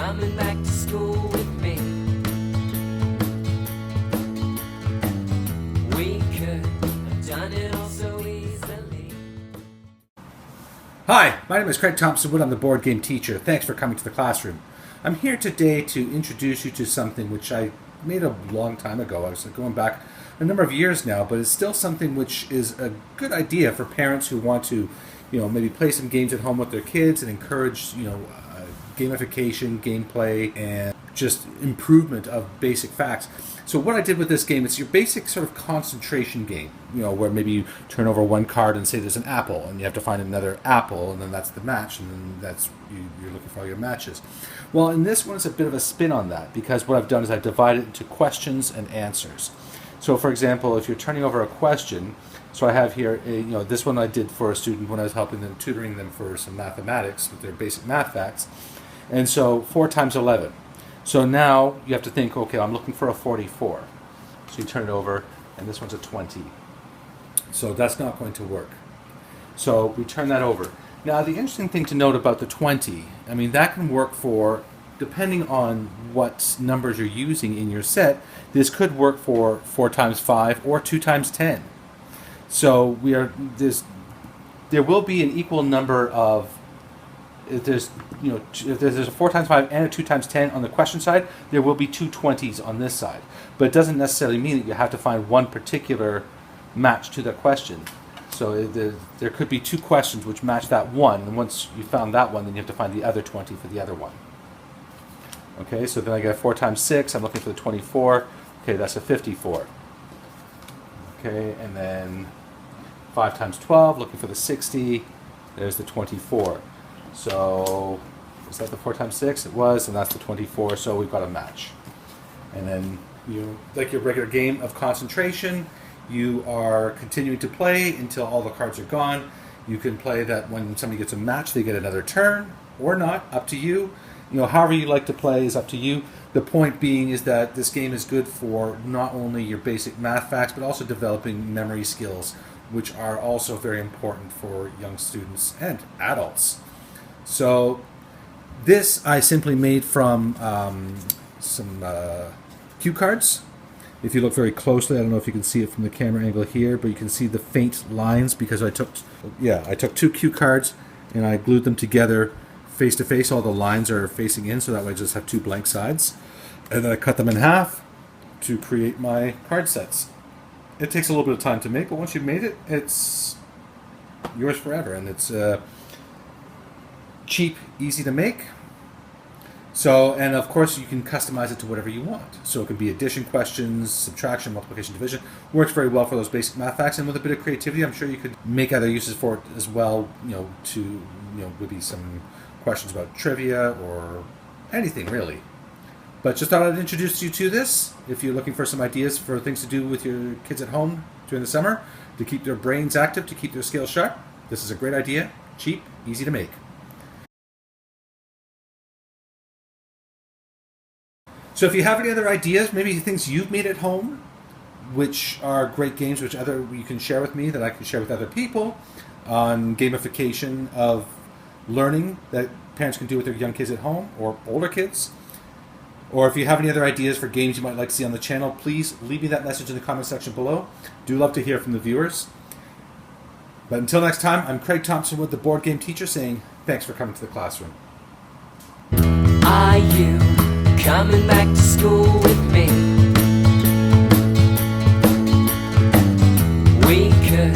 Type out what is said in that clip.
coming back to school with me? We could have done it all so easily. Hi, my name is Craig Thompson Wood. I'm the board game teacher. Thanks for coming to the classroom. I'm here today to introduce you to something which I made a long time ago. I was going back a number of years now, but it's still something which is a good idea for parents who want to, maybe play some games at home with their kids and encourage, gamification, gameplay, and just improvement of basic facts. So what I did with this game, it's your basic sort of concentration game, where maybe you turn over one card and say there's an apple, and you have to find another apple, and then that's the match, and then you're looking for all your matches. Well, in this one, it's a bit of a spin on that, because what I've done is I've divided it into questions and answers. So, for example, if you're turning over a question, so I have here, this one I did for a student when I was helping them, tutoring them for some mathematics with their basic math facts. And so 4 times 11. So now you have to think, okay, I'm looking for a 44. So you turn it over, and this one's a 20. So that's not going to work. So we turn that over. Now, the interesting thing to note about the 20, that can work for, depending on what numbers you're using in your set, this could work for 4 times 5 or 2 times 10. So there will be an equal number of, if there's a 4 times 5 and a 2 times 10 on the question side, there will be 2 20s on this side. But it doesn't necessarily mean that you have to find one particular match to the question. So there could be 2 questions which match that one, and once you found that one, then you have to find the other 20 for the other one. Okay, so then I get 4 times 6, I'm looking for the 24. Okay, that's a 54. Okay, and then 5 times 12, looking for the 60. There's the 24. So, was that the 4 times 6? It was, and that's the 24, so we've got a match. And then, like your regular game of concentration, you are continuing to play until all the cards are gone. You can play that when somebody gets a match, they get another turn, or not, up to you. However you like to play is up to you. The point being is that this game is good for not only your basic math facts, but also developing memory skills, which are also very important for young students and adults. So this I simply made from some cue cards. If you look very closely, I don't know if you can see it from the camera angle here, but you can see the faint lines because I took 2 cue cards and I glued them together face to face. All the lines are facing in, so that way I just have 2 blank sides. And then I cut them in half to create my card sets. It takes a little bit of time to make, but once you've made it, it's yours forever, and it's cheap, easy to make. So, and of course you can customize it to whatever you want. So it could be addition questions, subtraction, multiplication, division. Works very well for those basic math facts, and with a bit of creativity, I'm sure you could make other uses for it as well, to, maybe some questions about trivia or anything really. But just thought I'd introduce you to this. If you're looking for some ideas for things to do with your kids at home during the summer, to keep their brains active, to keep their skills sharp, this is a great idea, cheap, easy to make. So if you have any other ideas, maybe things you've made at home, which are great games, which you can share with me, that I can share with other people, on gamification of learning that parents can do with their young kids at home, or older kids. Or if you have any other ideas for games you might like to see on the channel, please leave me that message in the comment section below. Do love to hear from the viewers. But until next time, I'm Craig Thompson Wood, the board game teacher, saying thanks for coming to the classroom. Are you coming back to school with me? We could